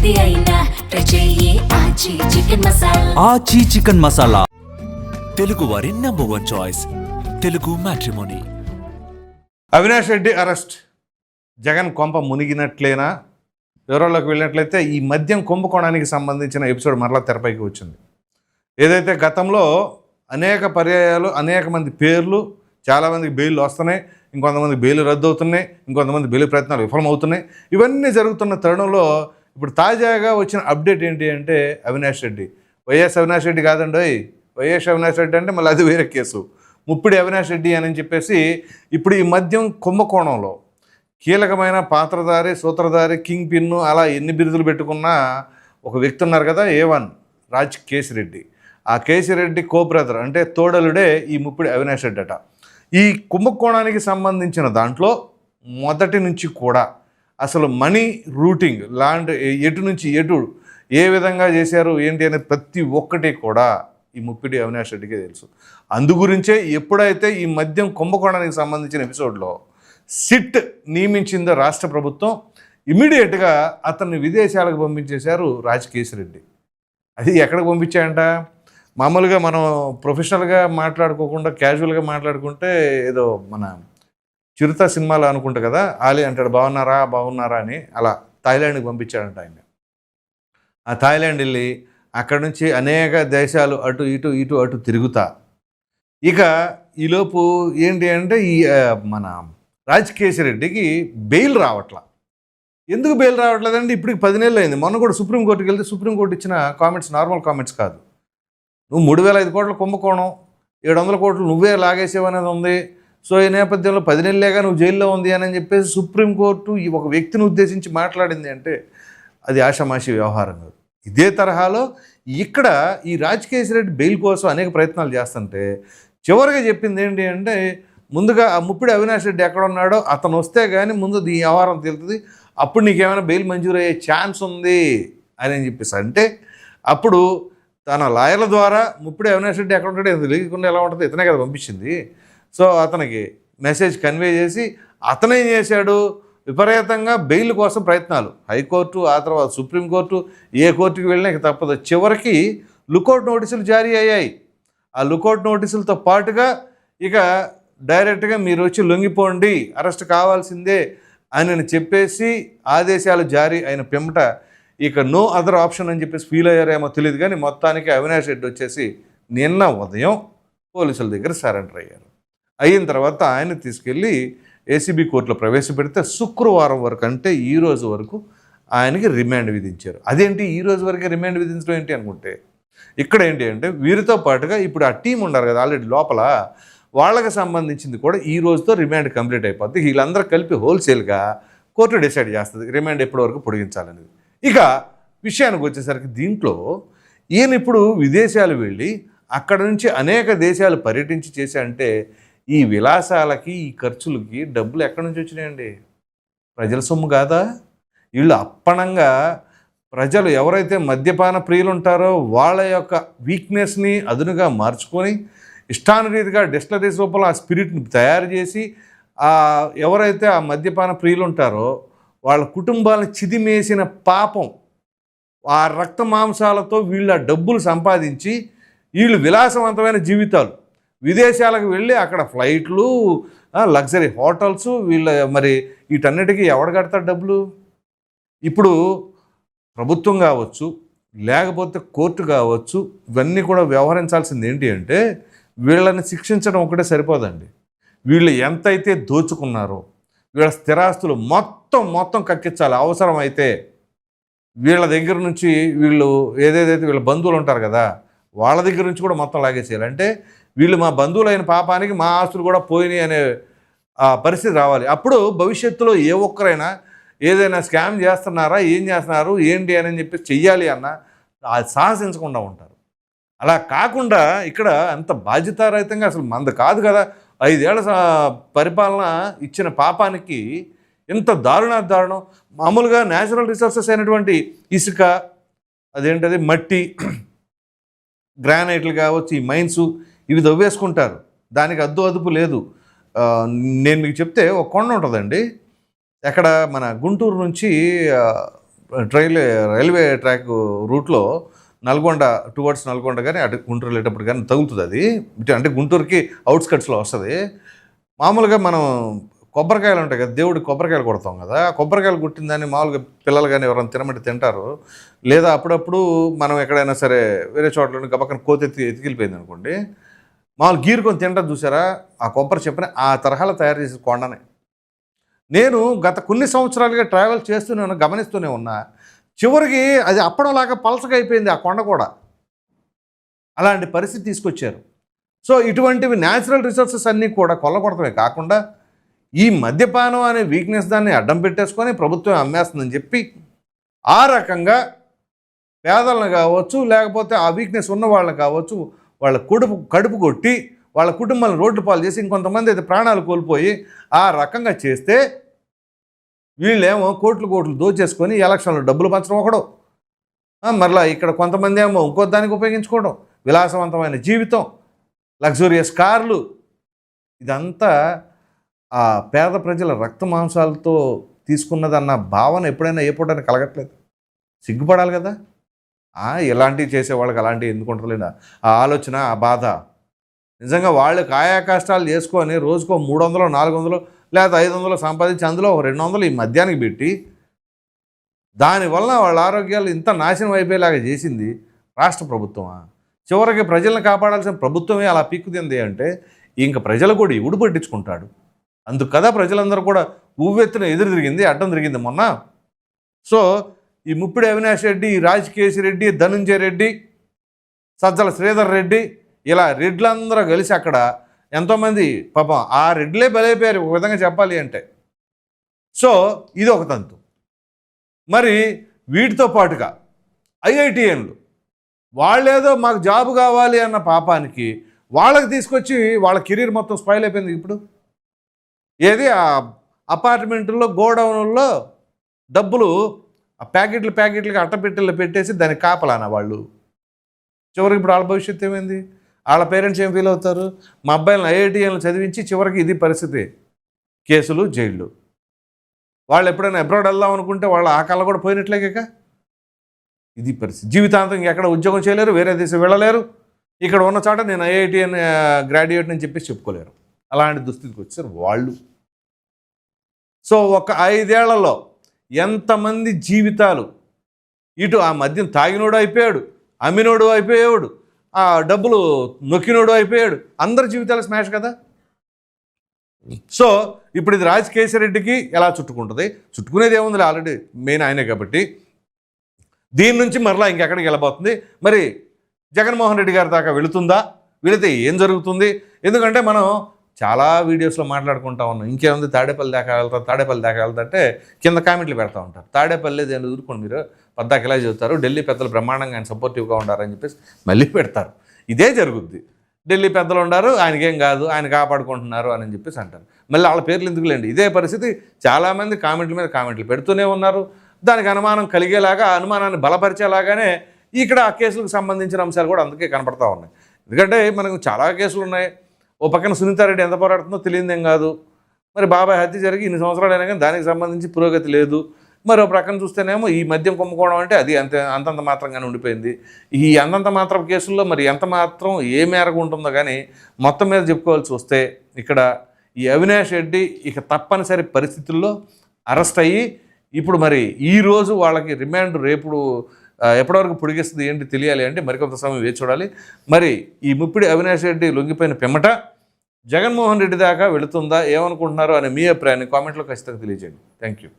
ఏది అయినా ట్రై చెయ్యి ఆచి చికెన్ మసాలా. ఆచి చికెన్ మసాలా, తెలుగు వారి #1 choice, Telugu matrimony. Avinash Reddy arrest, Jagan కొంప మునిగినట్లేనా? వివరాల్లోకి వెళ్ళినట్లయితే ఈ మద్యం కుంభకోణానికి సంబంధించిన ఎపిసోడ్ మరలా తెరపైకి వచ్చింది. ఏదైతే గతంలో అనేక పర్యాయాలు, అనేక మంది పేర్లు, చాలామందికి బెయిల్ వస్తున్నాయి, ఇంకొంతమంది బెయిల్ రద్దు అవుతున్నాయి, ఇంకొంతమంది బెయిల్ ప్రయత్నాలు విఫలమవుతున్నాయి. ఇవన్నీ జరుగుతున్న తరుణంలో ఇప్పుడు తాజాగా వచ్చిన అప్డేట్ ఏంటి అంటే అవినాష్ రెడ్డి, వైఎస్ అవినాష్ రెడ్డి కాదండి, వైఎస్ అవినాష్ రెడ్డి అంటే మళ్ళీ అది వేరే కేసు, ముప్పిడి అవినాష్ రెడ్డి అని చెప్పేసి ఇప్పుడు ఈ మద్యం కుంభకోణంలో కీలకమైన పాత్రధారి, సూత్రధారి, కింగ్ పిన్ను, అలా ఎన్ని బిరుదులు పెట్టుకున్న ఒక వ్యక్తి ఉన్నారు కదా, A1 రాజ్ కేశిరెడ్డి. ఆ కేశిరెడ్డి కో బ్రదర్ అంటే తోడలుడే ఈ ముప్పిడి అవినాష్ రెడ్డి అట. ఈ కుంభకోణానికి సంబంధించిన దాంట్లో మొదటి నుంచి కూడా అసలు మనీ రూటింగ్, ల్యాండ్ ఎటు నుంచి ఎటు ఏ విధంగా చేశారు ఏంటి అనేది ప్రతి ఒక్కటి కూడా ఈ ముప్పిడి అవినాష్ రెడ్డికే తెలుసు. అందుగురించే ఎప్పుడైతే ఈ మద్యం కుంభకోణానికి సంబంధించిన ఎపిసోడ్లో సిట్ నియమించిందో రాష్ట్ర ప్రభుత్వం, ఇమీడియట్గా అతన్ని విదేశాలకు పంపించేశారు రాజ్ కేశిరెడ్డి. అది ఎక్కడికి పంపించాయంట? మామూలుగా మనం ప్రొఫెషనల్గా మాట్లాడుకోకుండా క్యాజువల్గా మాట్లాడుకుంటే ఏదో మన చిరుత సినిమాలో అనుకుంటా కదా, ఆలీ అంటాడు బాగున్నారా అని, అలా థాయిలాండ్కి పంపించాడంట ఆయన. ఆ థాయిలాండ్ వెళ్ళి అక్కడ నుంచి అనేక దేశాలు అటు తిరుగుతా, ఇక ఈలోపు ఏంటి అంటే ఈ మన రాజ్ కేశిరెడ్డికి బెయిల్ రావట్లా. ఎందుకు బెయిల్ రావట్లేదంటే ఇప్పటికి 10 నెలలు అయింది. మొన్న కూడా సుప్రీంకోర్టుకి వెళ్తే సుప్రీంకోర్టు ఇచ్చిన కామెంట్స్ నార్మల్ కామెంట్స్ కాదు. నువ్వు 3,500 కోట్ల కుంభకోణం, 700 కోట్లు నువ్వే లాగేసేవు అనేది ఉంది. సో ఈ నేపథ్యంలో 10 నెలలేగా నువ్వు జైల్లో ఉంది అని చెప్పేసి సుప్రీంకోర్టు ఈ ఒక వ్యక్తిని ఉద్దేశించి మాట్లాడింది అంటే అది ఆషామాషి వ్యవహారం కాదు. ఇదే తరహాలో ఇక్కడ ఈ రాజ్ కేశిరెడ్డి బెయిల్ కోసం అనేక ప్రయత్నాలు చేస్తుంటే చివరిగా చెప్పింది ఏంటి అంటే, ముందుగా ఆ ముప్పిడి అవినాష్ రెడ్డి ఎక్కడ ఉన్నాడో అతను వస్తే కానీ ముందు ఈ వ్యవహారం తెలుస్తుంది, అప్పుడు నీకేమైనా బెయిల్ మంజూరు అయ్యే ఛాన్స్ ఉంది అని చెప్పేసి అంటే, అప్పుడు తన లాయర్ల ద్వారా ముప్పిడి అవినాష్ రెడ్డి ఎక్కడ ఉంటాడో తెలియకుండా ఎలా ఉంటుంది, ఇతనే కదా పంపించింది. సో అతనికి మెసేజ్ కన్వే చేసి అతనేం చేశాడు, విపరీతంగా బెయిల్ కోసం ప్రయత్నాలు, హైకోర్టు, ఆ తర్వాత సుప్రీంకోర్టు, ఏ కోర్టుకి వెళ్ళినా ఇక తప్పదు. చివరికి లుకౌట్ నోటీసులు జారీ అయ్యాయి. ఆ లుకౌట్ నోటీసులతో పాటుగా ఇక డైరెక్ట్గా మీరు వచ్చి లొంగిపోండి, అరెస్ట్ కావాల్సిందే అని చెప్పేసి ఆదేశాలు జారీ అయిన పిమ్మట ఇక నో అదర్ ఆప్షన్ అని చెప్పేసి ఫీల్ అయ్యారేమో తెలియదు, కానీ మొత్తానికి అవినాష్ రెడ్డి వచ్చేసి నిన్న ఉదయం పోలీసుల దగ్గర సరెండర్ అయ్యారు. అయిన తర్వాత ఆయన తీసుకెళ్ళి ఏసీబీ కోర్టులో ప్రవేశపెడితే శుక్రవారం వరకు, అంటే ఈ రోజు వరకు ఆయనకి రిమాండ్ విధించారు. అదేంటి ఈ రోజు వరకే రిమాండ్ విధించడం ఏంటి అనుకుంటే, ఇక్కడ ఏంటి అంటే వీరితో పాటుగా ఇప్పుడు ఆ టీం ఉన్నారు కదా ఆల్రెడీ లోపల, వాళ్ళకి సంబంధించింది కూడా ఈ రోజుతో రిమాండ్ కంప్లీట్ అయిపోద్ది. వీళ్ళందరూ కలిపి హోల్సేల్గా కోర్టు డిసైడ్ చేస్తుంది రిమాండ్ ఎప్పటి వరకు పొడిగించాలనేది. ఇక విషయానికి వచ్చేసరికి దీంట్లో ఈయన ఇప్పుడు విదేశాలు వెళ్ళి అక్కడ నుంచి అనేక దేశాలు పర్యటించి చేశాయంటే ఈ విలాసాలకి, ఈ ఖర్చులకి డబ్బులు ఎక్కడి నుంచి వచ్చినాయండి? ప్రజల సొమ్ము కాదా? వీళ్ళు అప్పనంగా ప్రజలు ఎవరైతే మద్యపాన ప్రియులు ఉంటారో వాళ్ళ యొక్క వీక్నెస్ని అదునుగా మార్చుకొని ఇష్టానురీతిగా డిస్టిలరీస్ రూపంలో ఆ స్పిరిట్ని తయారు చేసి ఎవరైతే ఆ మద్యపాన ప్రియులు ఉంటారో వాళ్ళ కుటుంబాలను చిదిమేసిన పాపం, ఆ రక్త మాంసాలతో వీళ్ళ డబ్బులు సంపాదించి వీళ్ళు విలాసవంతమైన జీవితాలు, విదేశాలకు వెళ్ళి అక్కడ ఫ్లైట్లు, లగ్జరీ హోటల్స్, వీళ్ళ మరి వీటన్నిటికీ ఎవడు కడతాడు డబ్బులు? ఇప్పుడు ప్రభుత్వం కావచ్చు, లేకపోతే కోర్టు కావచ్చు, ఇవన్నీ కూడా వ్యవహరించాల్సింది ఏంటి అంటే వీళ్ళని శిక్షించడం ఒకటే సరిపోదండి. వీళ్ళు ఎంతైతే దోచుకున్నారో వీళ్ళ స్థిరాస్తులు మొత్తం కక్కించాలి. అవసరమైతే వీళ్ళ దగ్గర నుంచి వీళ్ళు ఏదేదైతే వీళ్ళ బంధువులు ఉంటారు కదా వాళ్ళ దగ్గర నుంచి కూడా మొత్తం లాగేసేయాలి. అంటే వీళ్ళు మా బంధువులైన పాపానికి మా ఆస్తులు కూడా పోయినాయి అనే పరిస్థితి రావాలి. అప్పుడు భవిష్యత్తులో ఏ ఒక్కరైనా ఏదైనా స్కామ్ చేస్తున్నారా, ఏం చేస్తున్నారు ఏంటి అని చెప్పి చెయ్యాలి అన్న అది సాహసించకుండా ఉంటారు. అలా కాకుండా ఇక్కడ అంత బాధ్యతారహితంగా అసలు మంద కాదు కదా, 5 ఏళ్ల పరిపాలన ఇచ్చిన పాపానికి ఎంత దారుణం. మామూలుగా న్యాచురల్ రిసోర్సెస్ అయినటువంటి ఇసుక, అదేంటది మట్టి, గ్రానైట్లు కావచ్చు, ఈ మైన్స్ ఇవి దవ్వేసుకుంటారు. దానికి అదుపు లేదు. నేను మీకు చెప్తే ఒక కొండ ఉంటుందండి, ఎక్కడ మన గుంటూరు నుంచి రైల్వే ట్రాక్ రూట్లో నల్గొండ టువర్డ్స్ నల్గొండ కానీ అటు గుంటూరు వెళ్ళేటప్పుడు కానీ తగులుతుంది అది. అంటే గుంటూరుకి అవుట్స్కట్స్లో వస్తుంది. మామూలుగా మనం కొబ్బరికాయలు ఉంటాయి కదా, దేవుడికి కొబ్బరికాయలు కొడతాం కదా, కొబ్బరికాయలు కుట్టిన దాన్ని మామూలుగా పిల్లలు కానీ ఎవరైనా తినమంటే తింటారు. లేదా అప్పుడప్పుడు మనం ఎక్కడైనా సరే వేరే చోట్ల గబక్కన కోతి ఎతికిలిపోయింది అనుకోండి, మామూలు గీరుకొని తింటారు చూసారా, ఆ కొబ్బరి చెప్పిన ఆ తరహాలో తయారు చేసే కొండనే. నేను గత కొన్ని సంవత్సరాలుగా ట్రావెల్ చేస్తూనే గమనిస్తూనే ఉన్నా, చివరికి అది అప్పడంలాగా పలసగా అయిపోయింది ఆ కొండ కూడా. అలాంటి పరిస్థితి తీసుకొచ్చారు. సో ఇటువంటివి న్యాచురల్ రిసోర్సెస్ అన్నీ కూడా కొల్లగొడతమే కాకుండా ఈ మద్యపానం అనే వీక్నెస్ దాన్ని అడ్డం పెట్టేసుకొని ప్రభుత్వం అమ్మేస్తుందని చెప్పి ఆ రకంగా పేదలను కావచ్చు, లేకపోతే ఆ వీక్నెస్ ఉన్న వాళ్ళని కావచ్చు, వాళ్ళ కడుపు కొట్టి వాళ్ళ కుటుంబాలను రోడ్డు పాలు చేసి ఇంకొంతమంది అయితే ప్రాణాలు కోల్పోయి ఆ రకంగా చేస్తే వీళ్ళేమో కోట్లు దోచేసుకొని ఎలక్షన్లో డబ్బులు పంచడం ఒకడు, మరలా ఇక్కడ కొంతమంది ఏమో ఇంకో దానికి ఉపయోగించుకోవడం, విలాసవంతమైన జీవితం, లగ్జూరియస్ కార్లు, ఇదంతా ఆ పేద ప్రజల రక్త మాంసాలతో తీసుకున్నదన్న భావన ఎప్పుడైనా ఏ పూటైనా కలగట్లేదు. సిగ్గుపడాలి కదా. ఇలాంటివి చేసేవాళ్ళకి అలాంటివి ఎందుకు ఉంటలేదా ఆ ఆలోచన, ఆ బాధ. నిజంగా వాళ్ళు కాయా కష్టాలు చేసుకొని రోజుకో 300 400 లేదా 500 సంపాదించి అందులో 200 ఈ మద్యానికి పెట్టి దానివల్ల వాళ్ళ ఆరోగ్యాలు ఇంత నాశనం అయిపోయేలాగా చేసింది రాష్ట్ర ప్రభుత్వమా? చివరికి ప్రజలను కాపాడాల్సిన ప్రభుత్వమే అలా పీక్కుతింది అంటే ఇంక ప్రజలు కూడా ఇవుడు పట్టించుకుంటాడు. అందుకు కదా ప్రజలందరూ కూడా ఊవెత్తున ఎదురు తిరిగింది, అడ్డం తిరిగింది మొన్న. సో ఈ ముప్పిడి అవినాష్ రెడ్డి, రాజకేశి రెడ్డి, ధనుంజయ రెడ్డి, సజ్జల శ్రీధర్ రెడ్డి, ఇలా రెడ్లందరూ కలిసి అక్కడ ఎంతోమంది పాపం ఆ రెడ్లే బలైపోయారు ఒక విధంగా చెప్పాలి అంటే. సో ఇది ఒక తంతు. మరి వీటితో పాటుగా ఐఐటిఎన్లు వాళ్ళేదో మాకు జాబు కావాలి అన్న పాపానికి వాళ్ళకి తీసుకొచ్చి వాళ్ళ కెరీర్ మొత్తం స్పాయిల్ అయిపోయింది. ఇప్పుడు ఏది ఆ అపార్ట్మెంట్లో గోడౌన్లో డబ్బులు ఆ ప్యాకెట్లుగా అట్టపెట్టెల్లో పెట్టేసి దానికి కాపలానా వాళ్ళు. చివరికి ఇప్పుడు వాళ్ళ భవిష్యత్తు ఏమైంది? వాళ్ళ పేరెంట్స్ ఏం ఫీల్ అవుతారు? మా అబ్బాయిలను ఐఐటిఎన్లు చదివించి చివరికి ఇది పరిస్థితి, కేసులు, జైళ్ళు. వాళ్ళు ఎప్పుడైనా అబ్రాడ్ వెళ్దాం అనుకుంటే వాళ్ళ ఆ కళ కూడా పోయినట్లేక ఇది పరిస్థితి. జీవితాంతం ఎక్కడ ఉద్యోగం చేయలేరు, వేరే దేశం వెళ్ళలేరు, ఇక్కడ ఉన్న చోట నేను ఐఐటిఎన్ గ్రాడ్యుయేట్ అని చెప్పేసి చెప్పుకోలేరు. అలాంటి దుస్థితికి వచ్చారు వాళ్ళు. సో ఒక 5 ఏళ్లలో ఎంతమంది జీవితాలు, ఇటు ఆ మద్యం తాగినోడు అయిపోయాడు, అమ్మినోడు అయిపోయాడు, ఆ డబ్బులు నొక్కినోడు అయిపోయాడు, అందరి జీవితాలు స్మాష్ కదా. సో ఇప్పుడు ఇది రాజకేశి రెడ్డికి ఎలా చుట్టుకుంటుంది? చుట్టుకునేది ఏముంది, ఆల్రెడీ మెయిన్ ఆయనే కాబట్టి. దీని నుంచి మరలా ఇంకెక్కడికి వెళ్ళబోతుంది? మరి జగన్మోహన్ రెడ్డి గారి దాకా వెళుతుందా? వెళితే ఏం జరుగుతుంది? ఎందుకంటే మనం చాలా వీడియోస్లో మాట్లాడుకుంటా ఉన్నాం, ఇంకేముంది తాడేపల్లి దాకా వెళ్తారంటే కింద కామెంట్లు పెడతా ఉంటారు. తాడేపల్లి దేని ఎదుర్కొని మీరు పద్దాకి ఎలా చెబుతారు, ఢిల్లీ పెద్దలు బ్రహ్మాండంగా ఆయన సపోర్టివ్గా ఉండారని చెప్పేసి మళ్ళీ పెడతారు. ఇదే జరుగుద్ది. ఢిల్లీ పెద్దలు ఉండారు, ఆయనకేం కాదు, ఆయన కాపాడుకుంటున్నారు అని చెప్పేసి అంటారు. మళ్ళీ వాళ్ళ పేర్లు ఎందుకులేండి. ఇదే పరిస్థితి చాలామంది కామెంట్ల మీద కామెంట్లు పెడుతూనే ఉన్నారు. దానికి అనుమానం కలిగేలాగా, అనుమానాన్ని బలపరిచేలాగానే ఇక్కడ ఆ కేసులకు సంబంధించిన అంశాలు కూడా అందుకే కనపడతా ఉన్నాయి. ఎందుకంటే మనకు చాలా కేసులు ఉన్నాయి. ఓ పక్కన సునీతారెడ్డి ఎంత పోరాడుతుందో తెలియదేం కాదు. మరి బాబాయ్ హత్య జరిగి ఇన్ని సంవత్సరాలు అయినా కానీ దానికి సంబంధించి పురోగతి లేదు. మరి ఒక ప్రక్కన చూస్తేనేమో ఈ మద్యం కుంభకోణం అంటే అది అంతంత మాత్రంగానే ఉండిపోయింది. ఈ అంతంత మాత్రం కేసుల్లో మరి ఎంత మాత్రం ఏ మేరకు ఉంటుందో కానీ మొత్తం మీద చెప్పుకోవాల్సి వస్తే ఇక్కడ ఈ అవినాష్ రెడ్డి ఇక తప్పనిసరి పరిస్థితుల్లో అరెస్ట్ అయ్యి ఇప్పుడు మరి ఈరోజు వాళ్ళకి రిమాండ్ రేపు ఎప్పటివరకు పొడిగిస్తుంది ఏంటి తెలియాలి అంటే మరికొంత సమయం వేచి చూడాలి. మరి ఈ ముప్పిడి అవినాష్ రెడ్డి లొంగిపోయిన పిమ్మట జగన్మోహన్ రెడ్డి దాకా వెళుతుందా, ఏమనుకుంటున్నారో అనే మీ అభిప్రాయాన్ని కామెంట్లో ఖచ్చితంగా తెలియజేయండి. Thank you.